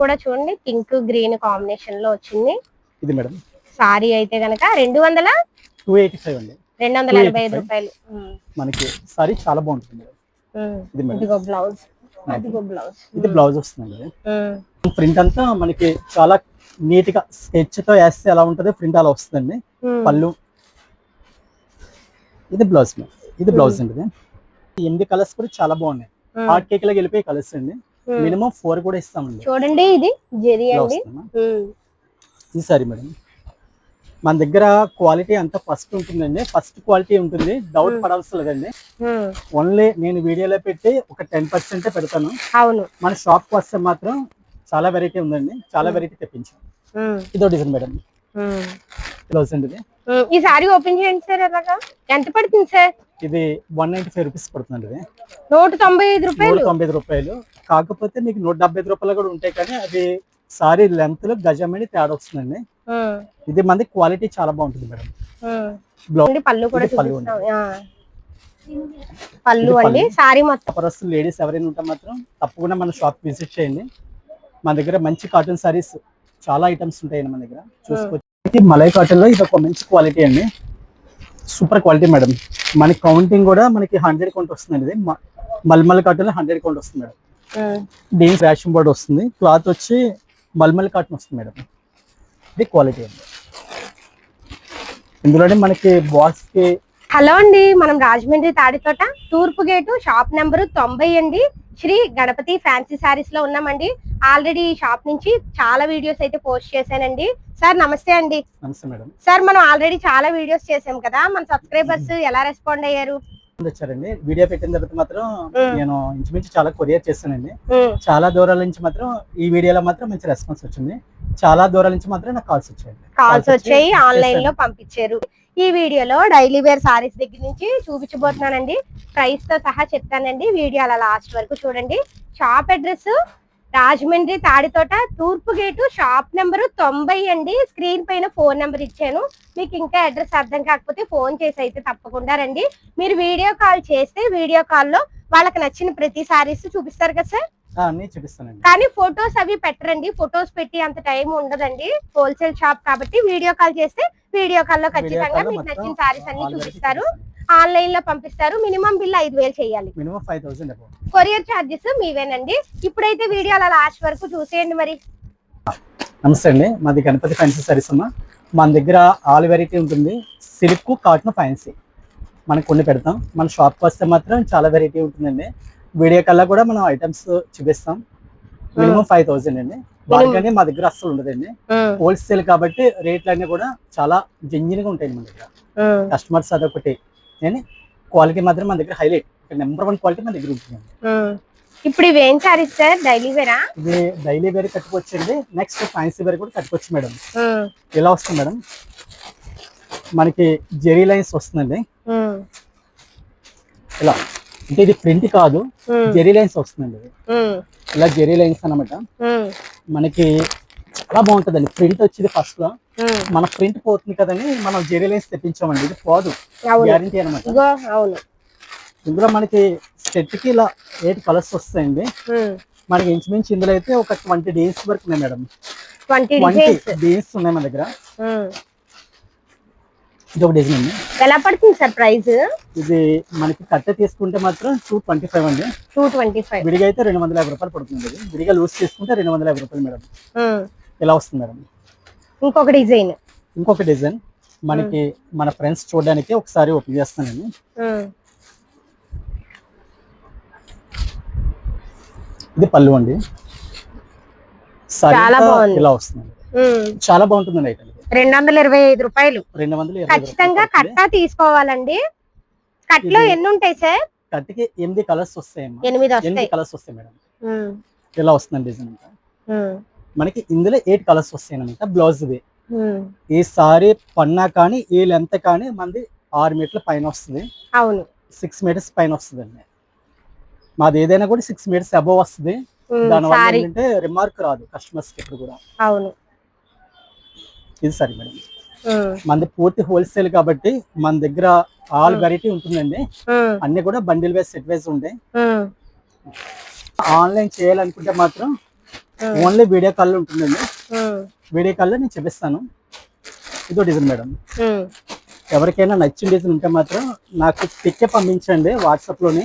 కూడా చూడండి pink green combination లో వచ్చింది. ఇది మేడం సారీ అయితే గనక 285 అండి, 285 రూపాయలు. మనకి సారీ చాలా బాగుంటుంది. ఇది మేడం ఇదిగో బ్లౌజ్, అదిగో బ్లౌజ్, ఇది బ్లౌజ్ వస్తుందండి. ప్రింట్ అంతా మనకి చాలా నీట్ గా స్కెచ్ తో వేస్తే ఎలా ఉంటది ప్రింట్ అలా వస్తుందండి. పళ్ళు, ఇది బ్లౌజ్ మేడం, ఇది బ్లౌజ్ అండి. 8 కలర్స్ కూడా చాలా బాగున్నాయి. హాట్ కేక్ లాగా వెళ్ళిపోయి కలర్స్ అండి. మినిమం 4 కూడా ఇస్తామండి. చూడండి ఇది జెరీ అండి. ఇది సారీ మేడం, మన దగ్గర క్వాలిటీ అంతా ఫస్ట్ ఉంటుందండి, ఫస్ట్ క్వాలిటీ ఉంటుంది, డౌట్ పడాల్సి లేదండి. ఓన్లీ నేను వీడియోలో పెట్టి ఒక 10% పెడతాను. అవును, మన షాప్ కి వస్తే మాత్రం చాలా వెరైటీ ఉందండి, చాలా వెరైటీ తెప్పించాం. ఇదో డిజైన్ మేడం, బ్లౌజ్ అండి. ఈ సారీ ఓపెన్ చేయండి సార్. అలాగా ఎంత పడుతుంది సార్? ఇది 195 రూపీస్ పడుతుందండి. 195 రూపాయలు, 195 రూపాయలు. కాకపోతే మీకు 175 రూపాయలు కూడా ఉంటాయి, కానీ అది సారీ లెంత్ లో గజమని తేడా వస్తుందండి. ఇది మంది క్వాలిటీ చాలా బాగుంటుంది మేడం. పళ్ళు కూడా పళ్ళు అండి. సారీ మొత్తం లేడీస్ ఎవరైనా ఉంటే మాత్రం తప్పకుండా మన షాప్ విజిట్ చేయండి. మన దగ్గర మంచి కాటన్ సారీస్ చాలా ఐటమ్స్ ఉంటాయండి మన దగ్గర, చూసుకోవచ్చు. మలై కాటన్ లో ఇది ఒక మంచి క్వాలిటీ అండి, సూపర్ క్వాలిటీ మేడం. మన కౌంటింగ్ కూడా మనకి 100 కౌంట్ వస్తుందండి. ఇది మల్మల్ కాటన్ లో 100 కౌంట్ వస్తుంది మేడం. దీనికి రేషన్ బోర్డ్ వస్తుంది, క్లాత్ వచ్చి మల్మల్ కాటన్ వస్తుంది మేడం. ఇది క్వాలిటీ అండి. ఇందులోనే మనకి బాక్స్ కి. హలో అండి, మనం రాజమండ్రి తాడితోట తూర్పు గేటు షాప్ నెంబరు 90 అండి, శ్రీ గణపతి ఫ్యాన్సీ సారీస్ లో ఉన్నామండి. ఆల్రెడీ ఈ షాప్ నుంచి చాలా వీడియోస్ అయితే పోస్ట్ చేశానండి. సార్ నమస్తే అండి. నమస్తే మేడం. సార్ మనం ఆల్రెడీ చాలా వీడియోస్ చేసాం కదా, మన సబ్స్క్రైబర్స్ ఎలా రెస్పాండ్ అయ్యారు? వచ్చారండి. వీడియో పెట్టిన తర్వాత మాత్రం నేను ఇంచుమించు చాలా కొరియర్ చేస్తానండి. చాలా దూరాల నుంచి మాత్రం ఈ వీడియోలో మాత్రం మంచి రెస్పాన్స్ వచ్చింది. చాలా దూరాల నుంచి మాత్రం నాకు కాల్స్ వచ్చాయి, ఆన్లైన్ లో పంపించారు. ఈ వీడియోలో డైలీ వేర్ సారీస్ దగ్గర నుంచి చూపించబోతున్నానండి, ప్రైస్ తో సహా చెప్తానండి. వీడియో అలా లాస్ట్ వరకు చూడండి. షాప్ అడ్రస్ రాజమండ్రి తాడితోట తూర్పు గేటు షాప్ నెంబరు 90 అండి. స్క్రీన్ పైన ఫోన్ నెంబర్ ఇచ్చాను, మీకు ఇంకా అడ్రస్ అర్థం కాకపోతే ఫోన్ చేసి అయితే తప్పకుండా రండి. మీరు వీడియో కాల్ చేస్తే వీడియో కాల్లో వాళ్ళకి నచ్చిన ప్రతి సారీస్ చూపిస్తారు కదా సార్? చూపిస్తానండి, కానీ ఫొటోస్ అవి పెట్టరండి, ఫొటోస్ పెట్టి అంత టైం ఉండదండి. హోల్సేల్ షాప్ కాబట్టి వీడియో కాల్ చేస్తే వీడియో కాల్ లో ఖచ్చితంగా మీకు నచ్చిన సారీస్ అన్ని చూపిస్తారు, ఆన్లైన్ లో పంపిస్తారు. మినిమం బిల్ 5000 చేయాలి, మినిమం 5000. Courier charges మీవేనండి. ఇప్పుడైతే వీడియో అలా లాస్ట్ వరకు చూసేయండి మరి. నమస్తే అండి, మాది గణపతి ఫ్యాన్సీ సారీస్ అమ్మా. మన దగ్గర ఆల్ వెరైటీ ఉంటుంది, సిల్క్, కాటన్, ఫ్యాన్సీ మనకు కొన్ని పెడతాం. మన షాప్కి వస్తే మాత్రం చాలా వెరైటీ ఉంటుందండి. వీడియో కల్లా కూడా మనం ఐటమ్స్ చూపిస్తాం. మినిమం 5000 అండి. బార్గెనింగ్ మా దగ్గర అస్సలు ఉండదండి, హోల్సేల్ కాబట్టి రేట్లు అన్ని కూడా చాలా జెన్యున్ గా ఉంటాయి మన దగ్గర. కస్టమర్స్ అదొకటి, క్వాలిటీ మాత్రం మన దగ్గర హైలైట్, నెంబర్ 1 క్వాలిటీ మన దగ్గర ఉంటుంది. ఇప్పుడు ఇవి ఏం సారీస్ సార్? డైలీ వేరా? ఇది డైలీ వేర్ కట్టుకోవచ్చు అండి, నెక్స్ట్ ఫ్యాన్సీ వేర్ కూడా కట్టుకోవచ్చు మేడం. ఎలా వస్తుంది మేడం, మనకి జెరీ లైన్స్ వస్తుందండి. ఇలా అంటే ఇది ప్రింట్ కాదు, జెరీ లైన్స్ వస్తుందండి. ఇలా జెరీ లైన్స్ అన్నమాట. మనకి చాలా బాగుంటదండి. ప్రింట్ వచ్చేది ఫస్ట్ లో, మన ప్రింట్ పోతుంది కదండి, మనం జెరీ లైన్స్ తెప్పించామండి. ఇది పోదు, గ్యారంటీ అనమాట. ఇందులో మనకి సెట్ కి ఇలా 8 కలర్స్ వస్తాయండి. మనకి ఇంచుమించు ఇందులో అయితే ఒక 20 డేస్ వరకు ఉన్నాయి మేడం. 20 డేస్ ఉన్నాయి మన దగ్గర. ఇది ఒక డిజైన్ అండి. ఎలా పడుతుంది సార్ ప్రైస్? ఇది మనకి కట్ట తీసుకుంటే మాత్రం 225 అండి. 225. విడిగా అయితే 250 రూపాయలు పడుతుంది. విడిగా లూజ్ తీసుకుంటే 250 రూపాయలు మేడం. ఎలా వస్తుంది మేడం? ఇంకొక డిజైన్ మనకి మన ఫ్రెండ్స్ చూడడానికి ఒకసారి ఓపెన్ చేస్తానండి. ఇది పళ్ళు అండి. ఇలా వస్తుంది, చాలా బాగుంటుందండి ఐటమ్. 225 రూపాయలు ఖచ్చితంగా కట్టా తీసుకోవాలండి. కట్లో ఎన్ని ఉంటాయి సార్? కట్టికి 8 కలర్స్ వస్తాయమ్మా. 8 కలర్స్ వస్తాయి మేడం. ఇలా వస్తుందండి డిజైన్. మనకి ఇందులో 8 కలర్స్ వస్తాయి అన్నమాట. బ్లౌజ్ ది ఈ సారీ పన్నా కానీ ఈ లెంత్ కానీ మనది 6 మీటర్ల పైన వస్తుంది. అవును, 6 మీటర్స్ పైన వస్తుంది అండి. మాది ఏదైనా కూడా 6 మీటర్స్ అబోవ్ వస్తుంది. దానివల్ల ఏంటంటే రిమార్క్ రాదు కస్టమర్స్ కి ఇప్పుడు కూడా. అవును, ఇది సరే మేడం. మనది పూర్తి హోల్సేల్ కాబట్టి మన దగ్గర ఆల్ వెరైటీ ఉంటుందండి. అన్ని కూడా బండిల్ వైజ్, సెట్ వైజ్ ఉంటాయి. ఆన్లైన్ చేయాలనుకుంటే మాత్రం ఓన్లీ వీడియో కాల్ ఉంటుందండి. వీడియో కాల్లో నేను చూపిస్తాను. ఇదో డిజైన్ మేడం. ఎవరికైనా నచ్చిన డిజైన్ ఉంటే మాత్రం నాకు పిక్ పంపించండి వాట్సాప్ లోని.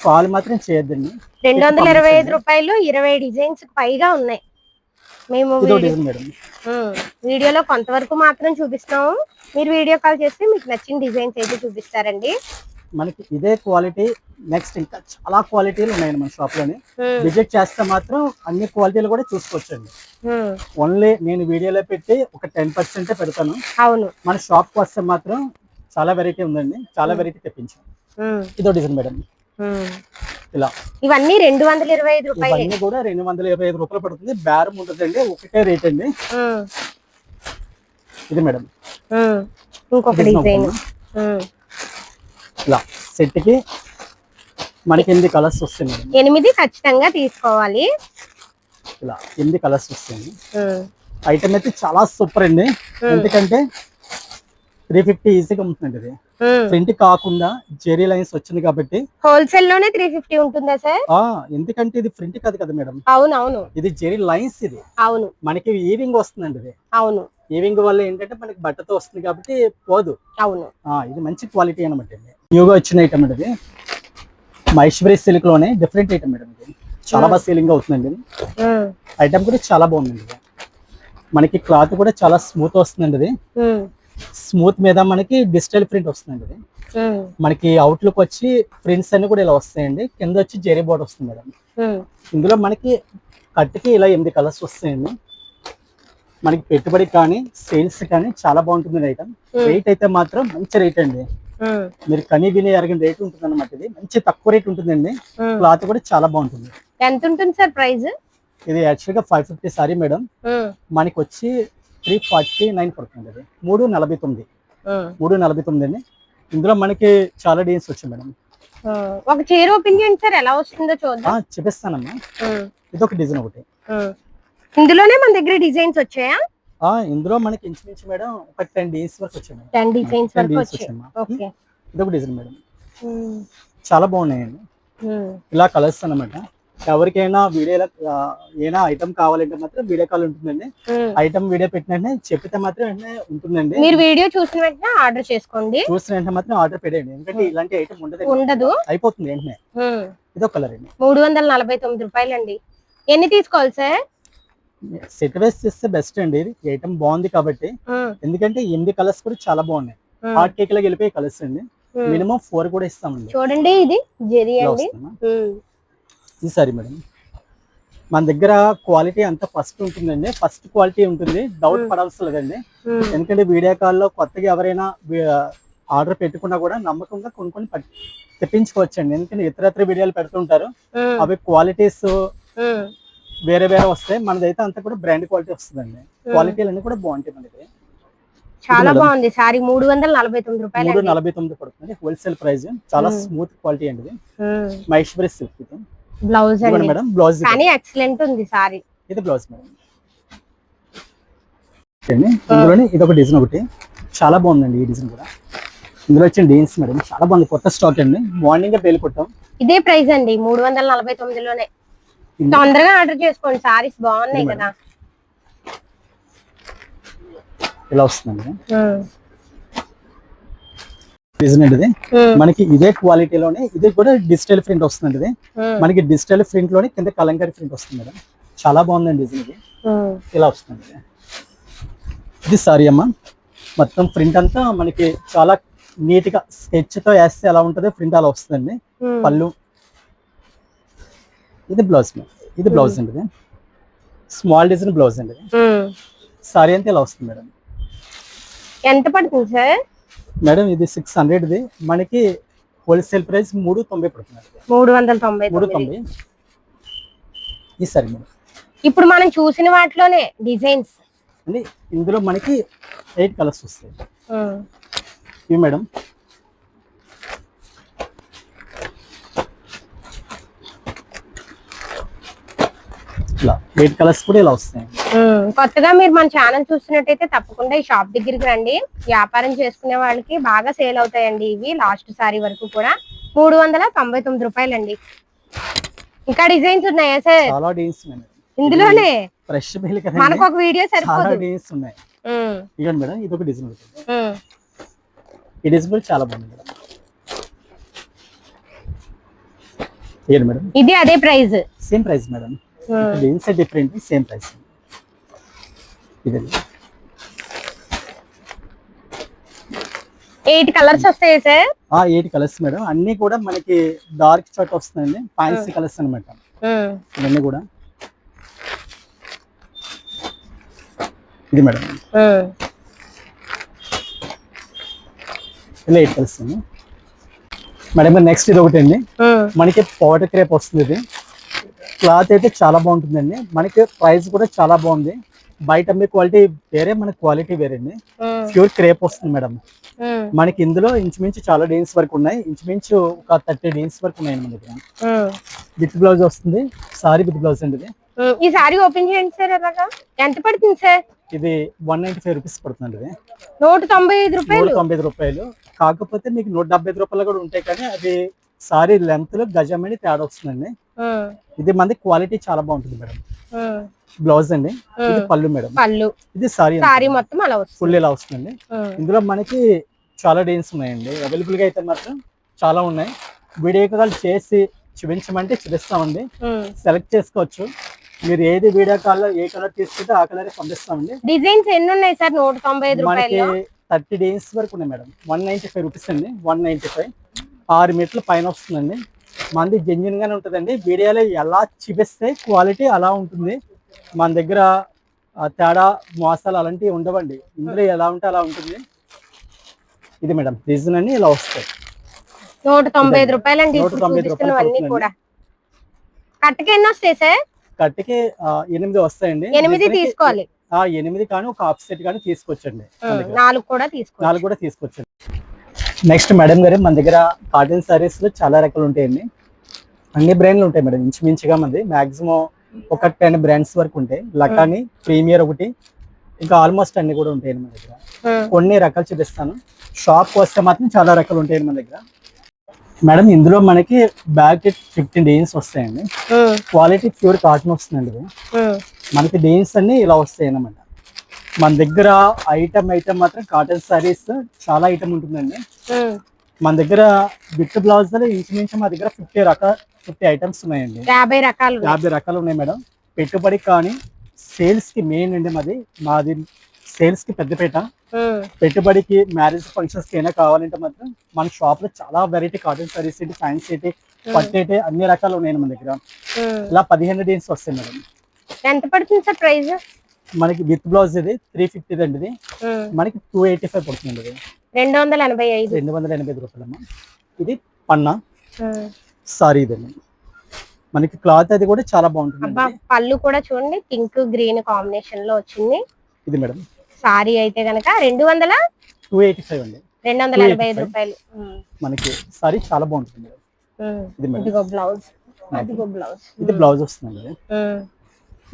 కాల్ మాత్రం చేయొద్దండి. 225 రూపాయలు 20 డిజైన్స్ పైగా ఉన్నాయి. మేము వీడియోలో కొంతవరకు మాత్రం చూపిస్తాము. మీరు వీడియో కాల్ చేస్తే మీకు నచ్చిన డిజైన్స్ అయితే చూపిస్తారండి. మనకి ఇదే క్వాలిటీ నెక్స్ట్ ఇంకా చాలా క్వాలిటీలు ఉన్నాయండి మన షాప్ లోని. విజిట్ చేస్తే మాత్రం అన్ని క్వాలిటీలు కూడా చూసుకోవచ్చండి. ఓన్లీ నేను వీడియోలో పెట్టి ఒక 10% పెడతాను. అవును, మన షాప్ కి వస్తే మాత్రం చాలా వెరైటీ ఉందండి. చాలా వెరైటీ తెప్పించాం. ఇదో డిజైన్ మేడం. ఇలా ఇవన్నీ 225 రూపాయలు. ఇవన్నీ కూడా 225 రూపాయలు పడుతుంది. బేరం ఉంటుందండి, ఒకటే రేట్ అండి. ఇది మేడం ఇంకొక డిజైన్. ఇలా సెట్ కి మనకి 8 కలర్స్ వస్తాయి మేడం. 8 ఖచ్చితంగా తీసుకోవాలి. ఇలా 8 కలర్స్ వస్తాయి. ఐటమ్ అయితే చాలా సూపర్ అండి. ఎందుకంటే 350 ఈజీగా ఉంటుందండి. ఇది ప్రింట్ కాకుండా జెరీ లైన్స్ వచ్చింది కాబట్టి హోల్సేల్ లోనే 350 ఉంటుందా సార్? ఎందుకంటే ఇది ప్రింట్ కాదు కదా మేడం. అవును, ఇది జెరీ లైన్స్. ఇది అవును మనకి ఈవింగ్ వస్తుందండి. ఇది అవును, ఈవింగ్ వల్ల ఏంటంటే మనకి బట్టతో వస్తుంది కాబట్టి పోదు. అవును, ఇది మంచి క్వాలిటీ అనమాట. న్యూగా వచ్చిన ఐటమ్ అండి. ఇది మహేశ్వరి సిల్క్ లోనే డిఫరెంట్ ఐటమ్ మేడం. ఇది చాలా బాగా సేలింగ్ అవుతుందండి. ఐటమ్ కూడా చాలా బాగుందండి. మనకి క్లాత్ కూడా చాలా స్మూత్ వస్తుందండి. ఇది స్మూత్ మీద మనకి డిజిటల్ ప్రింట్ వస్తుందండి. మనకి అవుట్లుక్ వచ్చి ప్రింట్స్ అన్ని కూడా ఇలా వస్తాయండి. కింద వచ్చి జెరీ బోర్డర్ వస్తుంది మేడం. ఇందులో మనకి కట్కి ఇలా 8 కలర్స్ వస్తాయండి. మనకి పెట్టుబడి కానీ సేల్స్ కానీ చాలా బాగుంటుంది ఐటమ్. రేట్ అయితే మాత్రం మంచి రేట్ అండి. మీరు కనీ విని ఎరగిన రేట్ ఉంటుంది అనమాట. ఇది మంచి తక్కువ రేట్ ఉంటుందండి. క్లాత్ కూడా చాలా బాగుంటుంది. ఎంత ఉంటుంది సార్ ప్రైస్? ఇది యాక్చువల్ గా 550 సారీ మేడం. మనకి వచ్చి 349 పడుతుంది. అది 349 అండి. ఇందులో మనకి చాలా డిజైన్స్ వచ్చాయి మేడం. ఒక చీర ఓపెన్ చేయండి సార్, ఎలా వస్తుందో చూద్దాం. చూపిస్తానమ్మా. ఇది ఒక డిజైన్ ఒకటి. ఇందులోనే మన దగ్గర డిజైన్స్ వచ్చాయా? ఇందులో మనకి ఇంచుమించు మేడం ఒక 10 డిజైన్స్ వరకు వచ్చాయి. 10 డిజైన్స్ వరకు వచ్చాయి. ఓకే, ఇది ఒక డిజైన్ మేడం. చాలా బాగున్నాయండి. ఇలా కలర్స్ అన్నమాట. ఎవరికైనా వీడియోలో ఏదైనా ఐటమ్ కావాలంటే మాత్రం వీడియో కాల్ ఉంటుందండి. ఐటమ్ వీడియో పెట్టిన చెప్పితే మాత్రం వెంటనే ఉంటుందండి. మీరు వీడియో చూసిన వెంటనే ఆర్డర్ చేసుకోండి. చూసిన వెంటనే మాత్రం ఆర్డర్ పెట్టండి. ఎందుకంటే ఇలాంటి ఐటమ్ ఉండదు, అయిపోతుంది వెంటనే. ఇదో కలర్ అండి. 349 రూపాయలు అండి. ఎన్ని తీసుకోవాలి సార్? సెట్ వేస్ చేస్తే బెస్ట్ అండి. ఇది ఐటమ్ బాగుంది కాబట్టి. ఎందుకంటే 8 కలర్స్ కూడా చాలా బాగున్నాయి. హాట్ కేక్ లాగా వెళ్ళిపోయి కలర్స్ అండి. మినిమం 4 కూడా ఇస్తామండి. చూడండి, ఇది జెరీ అండి. ఈ సారీ మేడం మన దగ్గర క్వాలిటీ అంతా ఫస్ట్ ఉంటుందండి. ఫస్ట్ క్వాలిటీ ఉంటుంది, డౌట్ పడాల్సి లేదండి. ఎందుకంటే వీడియో కాల్లో కొత్తగా ఎవరైనా ఆర్డర్ పెట్టుకున్నా కూడా నమ్మకంగా కొనుక్కొని తెప్పించుకోవచ్చండి. ఎందుకంటే ఇతరత్ర వీడియోలు పెడుతుంటారు, అవి క్వాలిటీస్ వేరే వస్తాయి. మనదైతే అంతా కూడా బ్రాండ్ క్వాలిటీ వస్తుందండి. క్వాలిటీలు అన్ని కూడా బాగుంటాయి మనకి. చాలా బాగుంది సారీ. 349 రూపాయలు. 349 పడుతుంది హోల్సేల్ ప్రైస్. చాలా స్మూత్ క్వాలిటీ అండి. మహేశ్వరి సిల్క్. బ్లౌజ్ అండి మేడం. బ్లౌజ్ కానీ ఎక్సలెంట్ ఉంది సారీ. ఇది బ్లౌజ్ మేడం. ఇందులోనే ఇది ఒక డిజైన్ ఒకటి చాలా బాగుందండి. ఈ డిజైన్ కూడా ఇందులో వచ్చిన డిజైన్స్ మేడం చాలా బాగుంది. కొత్త స్టాక్ అండి. మార్నింగ్ బేల్ కొట్టాం. ఇదే ప్రైస్ అండి 349 లోనే. తొందరగా ఆర్డర్ చేసుకోండి, సారీస్ బాగున్నాయి కదా. ఇలా వస్తుందండి డిజైన్ అండి. ఇది మనకి ఇదే క్వాలిటీలోనే ఇది కూడా డిజిటల్ ప్రింట్ వస్తుందండి. ఇది మనకి డిజిటల్ ప్రింట్ లోనే కింద కలంకారీ ప్రింట్ వస్తుంది మేడం. చాలా బాగుందండి డిజైన్. ఇది ఇలా వస్తుంది. ఇది సారీ అమ్మ. మొత్తం ప్రింట్ అంతా మనకి చాలా నీట్ గా స్కెచ్ తో వేస్తే ఎలా ఉంటుందో ప్రింట్ అలా వస్తుందండి. పళ్ళు. ఇది బ్లౌజ్ మేడం. ఇది బ్లౌజ్ అండి. ఇది స్మాల్ డిజైన్ బ్లౌజ్ అండి. సారీ అంతా ఇలా వస్తుంది మేడం. ఎంత పడుతుంది సార్? మేడం ఇది 600 ది. మనకి హోల్సేల్ ప్రైస్ 390 పడుతుంది. 390. ఈ సారీ మేడం. ఇప్పుడు మనం చూసిన వాటిలోనే డిజైన్స్ అండి. ఇందులో మనకి 8 కలర్స్ వస్తాయి. ఇవి మేడం. ఇలా 8 కలర్స్ కూడా ఇలా వస్తాయి. కొత్తగా మీరు మన ఛానల్ చూస్తున్నట్టయితే తప్పకుండా ఈ షాప్ దగ్గరికి రండి. వ్యాపారం చేసుకునే వాళ్ళకి బాగా సేల్ అవుతాయండి ఇవి. లాస్ట్ సారీ వరకు కూడా 399 రూపాయలండి. ఇంకా డిజైన్స్ ఉన్నాయా సార్ చాలా డిజైన్స్ ఉన్నాయి ఇందులోనే? ఫ్రెష్ బిల్ కదా, మనకు ఒక వీడియో చాలా సరిపోదు. డిజైన్స్ ఉన్నాయి. ఇవ్వండి మేడం, ఇది ఒక డిజైన్ ఉంటుంది. ఈ డిజైన్ చాలా బాగుంది మేడం. ఇవ్వండి మేడం, ఇది అదే price? Same price madam. Designs different, same price. ఇదండి 8 కలర్స్ వస్తాయి సార్? 8 colours madam. అన్ని కూడా మనకి డార్క్ చాట్ వస్తుందండి, ఫ్యాన్సీ కలర్స్ అనమాట ఇవన్నీ కూడా. ఇది మేడం ఇలా 8 కలర్స్ అండి మేడం. నెక్స్ట్ ఇది ఒకటి అండి, మనకి పౌడర్ క్రేప్ వస్తుంది. ఇది క్లాత్ అయితే చాలా బాగుంటుందండి, మనకి ప్రైస్ కూడా చాలా బాగుంది. బయట అమ్మే క్వాలిటీ వేరే, మన క్వాలిటీ వేరే అండి. ప్యూర్ క్రేప్ వస్తుంది మేడం. మనకి ఇందులో ఇంచుమించు చాలా డిజైన్స్ వరకు ఉన్నాయి, ఇంచుమించు ఒక 30 డిజైన్స్ వరకు ఉన్నాయి మన దగ్గర. విత్ బ్లౌజ్ వస్తుంది, సారీ విత్ బ్లౌజ్ అండి. ఇది ఈ సారీ ఓపెన్ చేయండి సార్. అలాగా ఎంత పడుతుంది సార్? ఇది 195 రూపీస్ పడుతుంది. ఇది 195 రూపాయలు. 195 రూపాయలు. కాకపోతే మీకు 175 రూపాయలు కూడా ఉంటాయి, కానీ అది సారీ లెంత్ లో గజమని తేడా వస్తుందండి. ఇది మంది క్వాలిటీ చాలా బాగుంటుంది మేడం. బ్లౌజ్ అండి, ఇది పళ్ళు మేడం. పళ్ళు. ఇది సారీ, సారీ మొత్తం అలా వస్తుంది, ఫుల్ ఇలా వస్తుందండి. ఇందులో మనకి చాలా డిజైన్స్ ఉన్నాయండి, అవైలబుల్ గా అయితే మాత్రం చాలా ఉన్నాయి. వీడియో కాల్ చేసి చూపించమంటే చూపిస్తామండి, సెలెక్ట్ చేసుకోవచ్చు. మీరు ఏది వీడియో కాల్ లో ఏ కలర్ తీసుకుంటే ఆ కలర్ పంపిస్తామండి. డిజైన్స్ ఎన్ని ఉన్నాయి సార్? 195 రూపాయలు. మనకి 30 డిజైన్స్ వరకు ఉన్నాయి మేడం. 195 రూపీస్ అండి, 195. 6 మీటర్ల పైన వస్తుందండి. మనది జెన్యున్ గానే ఉంటుందండి. వీడియోలో ఎలా చూపిస్తే క్వాలిటీ అలా ఉంటుంది. మన దగ్గర తేడా మోసాలు అలాంటివి ఉండవండి, ఇందులో ఎలా ఉంటే అలా ఉంటుంది. ఇది మేడం డిజైన్ అన్ని ఇలా వస్తాయి. 195 రూపాయలు అండి. 195 రూపాయలు కూడా. కట్టకి ఎన్ని వస్తాయి సార్? కట్టకి 8 వస్తాయండి. 8 తీసుకోవాలి. 8 కానీ ఒక హాఫ్ సెట్ కానీ తీసుకోవచ్చండి. 4 కూడా తీసుకోవచ్చండి. నెక్స్ట్ మేడం గారు, మన దగ్గర కాటన్ సారీస్ లో చాలా రకాలు ఉంటాయండి. అన్ని బ్రాండ్లు ఉంటాయి మేడం, ఇంచుమించుగా మంది మాక్సిమం ఒక 10 బ్రాండ్స్ వరకు ఉంటాయి. లకాని, ప్రీమియర్ ఒకటి, ఇంకా ఆల్మోస్ట్ అన్ని కూడా ఉంటాయండి మన దగ్గర. కొన్ని రకాలు చూపిస్తాను. షాప్ వస్తే మాత్రం చాలా రకాలు ఉంటాయండి మన దగ్గర. మేడం ఇందులో మనకి బ్యాక్ 15 డిజైన్స్ వస్తాయండి. క్వాలిటీ ప్యూర్ కాటన్ వస్తుందండి. ఇది మనకి డిజైన్స్ అన్ని ఇలా వస్తాయి అన్నమాట. మన దగ్గర ఐటమ్ మాత్రం కాటన్ సారీస్ చాలా ఐటమ్ ఉంటుందండి. మన దగ్గర విత్ బ్లౌజ్ ఇంచుమించు మా దగ్గర 50 ఐటమ్స్ ఉన్నాయండి. 50 రకాలు ఉన్నాయి మేడం. పెట్టుబడి కానీ సేల్స్ కి మెయిన్ అండి. మాది సేల్స్ కి పెద్దపేట. పెట్టుబడికి, మ్యారేజ్ ఫంక్షన్స్ కి అయినా కావాలంటే మాత్రం మన షాప్ లో చాలా వెరైటీ కాటన్ సారీస్, ఫ్యాన్సీ, పట్టేటి అన్ని రకాలు ఉన్నాయి మన దగ్గర. ఇలా 15 డిజైన్స్ వస్తాయి మేడం. ఎంత పడుతుంది సార్ ప్రైస్? మనకి విత్ బ్లౌజ్ ఇది 350 అండి. ఇది మనకి 285 పడుతుంది. ఇది 285 రూపాయలమ్మా. ఇది పన్నా సారీ ఇదండి. మనకి క్లాత్ అది కూడా చాలా బాగుంటుంది. పళ్ళు కూడా చూడండి, పింక్ గ్రీన్ కాంబినేషన్ లో వచ్చింది. ఇది మేడం సారీ అయితే గనక 285 అండి. 285 రూపాయలు. మనకి సారీ చాలా బాగుంటుంది. ఇది మేడం బ్లౌజ్. ఇది బ్లౌజ్ వస్తుందండి.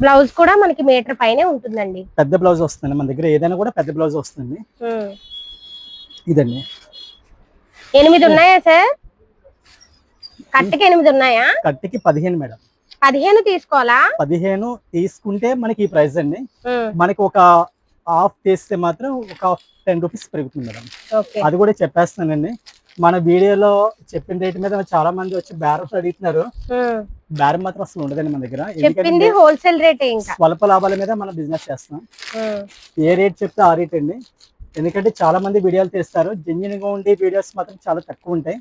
బ్లౌజ్ కూడా మనకి మీటర్ పైనే ఉంటుందండి. పెద్ద బ్లౌజ్ వస్తుంది మన దగ్గర, ఏదైనా కూడా పెద్ద బ్లౌజ్ వస్తుంది. ఇదండి 8 ఉన్నాయా సార్? కట్టకి 8 ఉన్నాయా? కట్టకి 15 మేడం. 15 తీసుకోవాలా? 15 తీసుకుంటే మనకి ఈ ప్రైస్ అండి. మనకి ఒక హాఫ్ తీస్తే మాత్రం ఒక 10 రూపీస్ పెరుగుతుంది మేడం. అది కూడా చెప్పేస్తానండి. మన వీడియోలో చెప్పిన రేట్ మీద చాలా మంది వచ్చి బేరం అడుగుతున్నారు. బేరం మాత్రం అసలు ఉండదండి మన దగ్గర. చెప్పింది హోల్సేల్ రేట్, స్వల్ప లాభాల మీద మనం బిజినెస్ చేస్తాం. ఏ రేట్ చెప్తే ఆ రేట్ అండి. ఎందుకంటే చాలా మంది వీడియోలు తీస్తారు, జెన్యున్ గా ఉండే వీడియోస్ మాత్రం చాలా తక్కువ ఉంటాయి.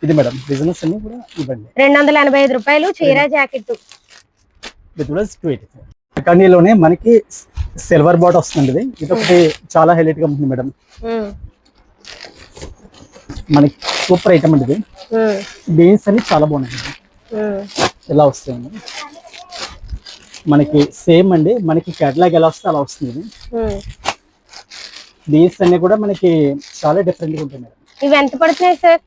ఇది మేడం బిజినెస్ అన్ని కూడా ఇవ్వండి. 285 రూపాయలు చీర జాకెట్ విత్ బ్లౌజ్ 285. కన్నీలోనే మనకి సిల్వర్ బాట్ వస్తుంది. ఇది ఒకటి చాలా హైలైట్ గా ఉంటుంది మేడం. మనకి సూపర్ ఐటమ్ అండి. ఇది బీన్స్ అన్ని చాలా బాగున్నాయి. ఎలా వస్తాయండి మనకి సేమ్ అండి. మనకి కేటలాగ్ ఎలా వస్తే అలా వస్తుంది. బీన్స్ అన్ని కూడా మనకి చాలా డిఫరెంట్ గా ఉంటాయి మేడం. ఇవి ఎంత పడుతున్నాయి సార్?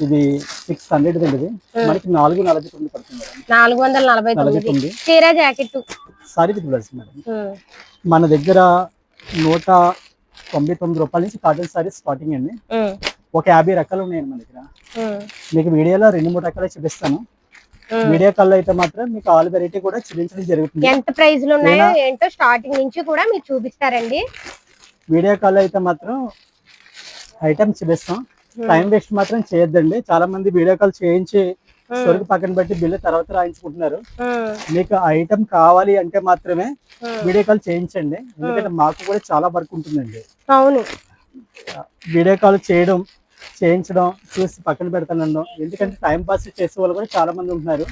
ఇది 600 అండి. ఇది మనకి 449 పడుతుంది మేడం. 449 చీర jacket sorry with blouse madam. మన దగ్గర 199 రూపాయల నుంచి కాటన్ సారీ స్టార్టింగ్ అండి. ఒక 50 రకాలు ఉన్నాయండి మన దగ్గర. మీకు వీడియోలో 2-3 రకాలు చూపిస్తాను. వీడియో కాల్ అయితే మాత్రం మీకు ఆల్ వెరైటీ కూడా చూపించడం జరుగుతుంది. ఎంత ప్రైస్ లో ఉన్నాయో ఏంటో స్టార్టింగ్ నుంచి కూడా మీకు చూపిస్తారండి. వీడియో కాల్ అయితే మాత్రం ఐటమ్ చూపిస్తాం. టైం వేస్ట్ మాత్రం చేయొద్దండి. చాలా మంది వీడియో కాల్ చేయించి సరుకు పక్కన పెట్టి బిల్లు తర్వాత రాయించుకుంటున్నారు. మీకు ఐటమ్ కావాలి అంటే మాత్రమే వీడియో కాల్ చేయించండి. ఎందుకంటే మాకు కూడా చాలా వర్క్ ఉంటుందండి. అవును, వీడియో కాల్ చేయించడం చూసి పక్కన పెడతాను. ఎందుకంటే టైం పాస్ చేసే వాళ్ళు కూడా చాలా మంది ఉంటున్నారు.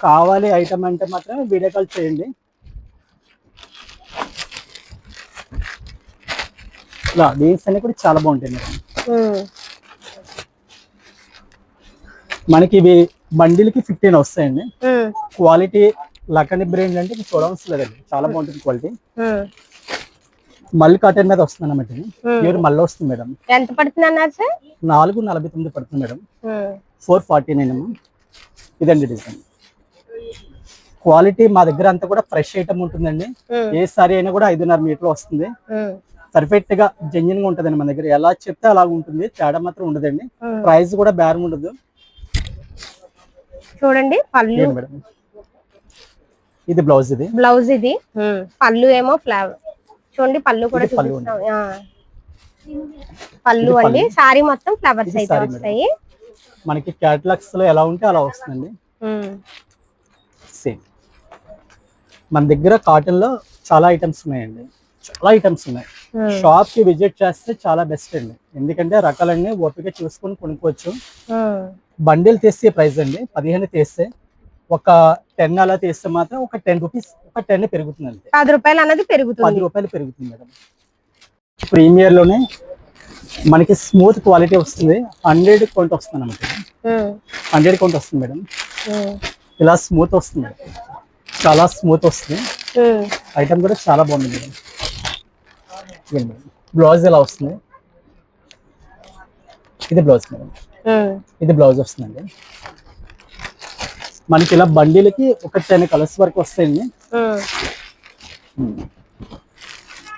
కావాలి ఐటమ్ అంటే మాత్రం వీడియో కాల్ చేయండి. ఇలా డీల్స్ అన్ని కూడా చాలా బాగుంటాయి మేడం. మనకి ఇవి బండిల్కి 15 వస్తాయండి. క్వాలిటీ లక్కని బ్రాండ్ అంటే చూడవలసిన లేదండి, చాలా బాగుంటుంది క్వాలిటీ. మళ్ళీ కాటన్ మీద వస్తుంది అన్నమాట. ప్యూర్ మళ్ళీ వస్తుంది మేడం. ఎంత పడుతుంది అన్నారు సార్? 449 పడుతుంది మేడం. 449 ఇదండి డిజైన్. క్వాలిటీ మా దగ్గర అంతా కూడా ఫ్రెష్ ఐటమ్ ఉంటుందండి. ఏ సారీ అయినా కూడా 5.5 మీటర్లు వస్తుంది. పర్ఫెక్ట్ గా జెన్యున్ గా ఉంటదండి మన దగ్గర. ఎలా చెప్తే అలా ఉంటుంది, తేడా మాత్రం ఉండదండి. ప్రైస్ కూడా బేరం ఉండదు. చూడండి పళ్ళు, ఇది బ్లౌజ్, ఇది బ్లౌజ్, ఇది పళ్ళు ఏమో ఫ్లవర్. చూడండి పళ్ళు కూడా చూపిస్తాం. పళ్ళు అండి. సారీ మొత్తం ఫ్లవర్స్ అయితే వస్తాయి. మనకి క్యాటలాగ్స్ లో ఎలా ఉంటే అలా వస్తుందండి. సేమ్ మన దగ్గర కాటన్ లో చాలా ఐటమ్స్ ఉన్నాయండి. చాలా ఐటమ్స్ ఉన్నాయి. షాప్ కి విజిట్ చేస్తే చాలా బెస్ట్ అండి. ఎందుకంటే రకాలన్నీ ఓపిక చూసుకొని కొనుక్కోవచ్చు. బండిల్ తీస్తే ప్రైస్ అండి 15 తీస్తే, ఒక 10 అలా తీస్తే మాత్రం ఒక 10 రూపీస్, ఒక 10 పెరుగుతుంది అంతే. 10 రూపాయలు అనేది పెరుగుతుంది. 10 రూపాయలు పెరుగుతుంది మేడం. ప్రీమియర్ లోనే మనకి స్మూత్ క్వాలిటీ వస్తుంది. 100 కౌంట్ వస్తుంది అన్నమాట. 100 కౌంట్ వస్తుంది మేడం. ఇలా స్మూత్ వస్తుంది, చాలా స్మూత్ వస్తుంది. ఐటమ్ కూడా చాలా బాగుంది మేడం. బ్లౌజ్ ఎలా వస్తుంది, ఇది బ్లౌజ్ మేడం. ఇది బ్లౌజ్ వస్తుందండి. మనకి ఇలా బండిలకి ఒక 10 కలర్స్ వరకు వస్తాయండి.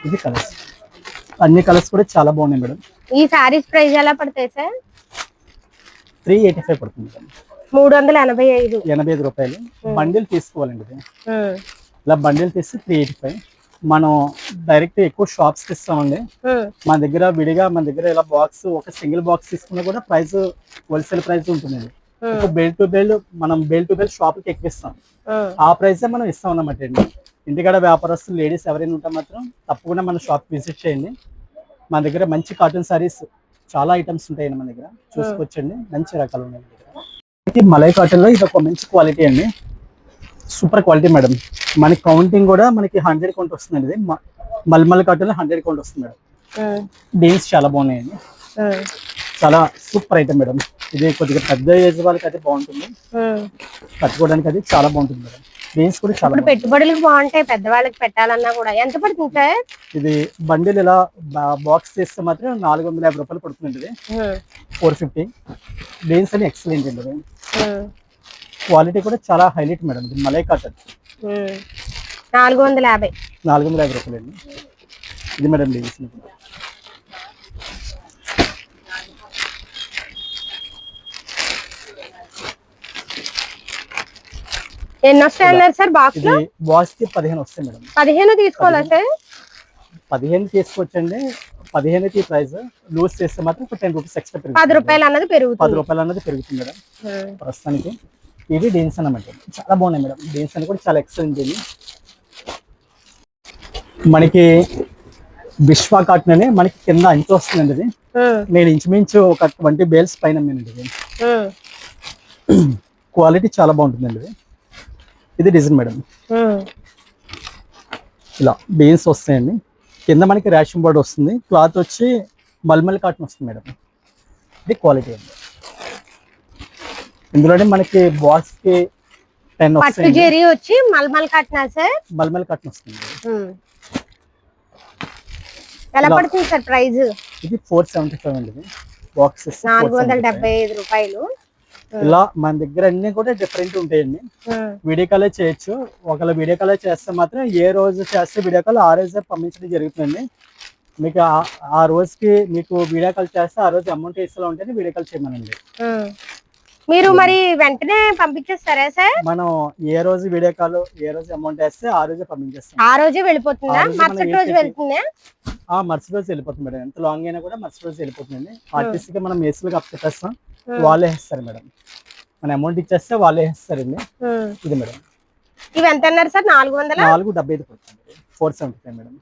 ఇది కలర్స్, అన్ని కలర్స్ కూడా చాలా బాగున్నాయి మేడం. ఈ సారీస్ ప్రైస్ ఎలా పడతాయి సార్? 385 పడుతుంది మేడం. 385 రూపాయలు. బండిల్ తీసుకోవాలండి. ఇది ఇలా బండిల్ తీసి 385. మనం డైరెక్ట్ ఎక్కువ షాప్స్ కి ఇస్తామండి. మన దగ్గర విడిగా మన దగ్గర ఇలా బాక్స్, ఒక సింగిల్ బాక్స్ తీసుకున్నా కూడా ప్రైస్ హోల్సేల్ ప్రైస్ ఉంటుందండి. బెల్ టు బెల్ మనం బెల్ టు బెల్ షాప్ కి ఎక్కిస్తాం. ఆ ప్రైస్ మనం ఇస్తాం అన్నమాట అండి. ఇంటికాడ వ్యాపారస్తులు లేడీస్ ఎవరైనా ఉంటే మాత్రం తప్పకుండా మన షాప్ విజిట్ చేయండి. మన దగ్గర మంచి కాటన్ సారీస్ చాలా ఐటమ్స్ ఉంటాయండి. మన దగ్గర చూసుకోవచ్చండి. మంచి రకాలు ఉన్నాయి. మలై కాటన్ లో ఇది ఒక మంచి క్వాలిటీ అండి. Super quality madam. మనకి కౌంటింగ్ కూడా మనకి 100 కౌంట్ వస్తుందండి. ఇది మల్మల్ కాటన్ లో 100 కౌంట్ వస్తుంది మేడం. డీల్స్ చాలా బాగున్నాయండి. చాలా సూపర్ ఐటమ్ మేడం. ఇది కొద్దిగా పెద్ద ఏజ్ వాళ్ళకి అయితే బాగుంటుంది, కట్టుకోవడానికి అది చాలా బాగుంటుంది మేడం. డీల్స్ కూడా చాలా పెట్టుబడులకు బాగుంటాయి. పెద్దవాళ్ళకి పెట్టాలన్నా కూడా. ఎంత పడుతుంది సార్? ఇది బండిల్ ఇలా బాక్స్ చేస్తే మాత్రం 450 రూపాయలు పడుతుంది. ఇది 450. డీల్స్ అని ఎక్సలెంట్ అండి. క్వాలిటీ కూడా చాలా హైలైట్ మేడం. ఇది మలై కాటన్. 450 రూపాయలు అండి. ఇది మేడం డీల్స్. ఎన్ని వస్తాయన్నారు సార్ బాక్స్ లో? బాక్స్ కి 15 వస్తాయి మేడం. 15 తీసుకోవాలా సార్? 15 తీసుకోవచ్చండి. 15 ప్రైస్. లూజ్ చేస్తే మాత్రం 10 రూపీస్ ఎక్స్ట్రా పెరుగుతుంది. 10 రూపాయలు అన్నది పెరుగుతుంది. 10 రూపాయలు అన్నది పెరుగుతుంది మేడం ప్రస్తుతానికి. ఇవి డీన్స్ అన్నమాట. చాలా బాగున్నాయి మేడం. డీన్స్ అని కూడా చాలా ఎక్సలెంట్. ఇది మనకి విశ్వ కాటన్ అని మనకి కింద అంచు వస్తుందండి. ఇది నేను ఇంచుమించు ఒక 20 బేల్స్ పైన ఇది క్వాలిటీ చాలా బాగుంటుందండి. ఇది డిజైన్ మేడం. ఇలా బీన్స్ వస్తాయండి. కింద మనకి రేషన్ బోర్డు వస్తుంది. క్లాత్ వచ్చి మల్మల్ కాటన్ వస్తుంది మేడం. ఇది క్వాలిటీ అండి. ఇందులోనే మనకి బాక్స్ కి 10 వస్తాయి. వచ్చి mulmul cotton sir? Mulmul cotton వస్తుంది. ఎలా పడుతుంది సార్ ప్రైస్? ఇది 475 అండి. బాక్స్ 475 రూపాయలు. ఇలా మన దగ్గర అన్ని కూడా డిఫరెంట్ ఉంటాయండి. వీడియో కాల్ చేయొచ్చు. ఒకవేళ వీడియో కాల్ చేస్తే మాత్రం ఏ రోజు చేస్తే వీడియో కాల్ ఆ రోజే పంపించడం జరుగుతుందండి. మీకు ఆ రోజుకి మీకు వీడియో కాల్ చేస్తే ఆ రోజు అమౌంట్ ఇస్తూ ఉంటేనే వీడియో కాల్ చేయమనండి. మీరు మరి వెంటనే పంపించేస్తారా సార్? మనం ఏ రోజు వీడియో కాల్, ఏ రోజు అమౌంట్ వేస్తే ఆ రోజే పంపించేస్తాం. ఆ రోజే వెళ్ళిపోతుందా? ఆ రోజు మరుసటి మనం రోజు ఏసీ వెళ్తుందా? మరుసటి రోజు వెళ్ళిపోతుంది మేడం. ఎంత లాంగ్ అయినా కూడా మరుసటి రోజు వెళ్ళిపోతుందండి. ఆర్టీసీకి మనం ఏసీలకు అప్పచెప్పేస్తాం, వాళ్ళే వేస్తారు మేడం. మన అమౌంట్ ఇచ్చేస్తే వాళ్ళే వేస్తారండి. ఇది మేడం. ఇవి ఎంత అన్నారు సార్? 400? 475 పడుతుంది, 475 మేడం.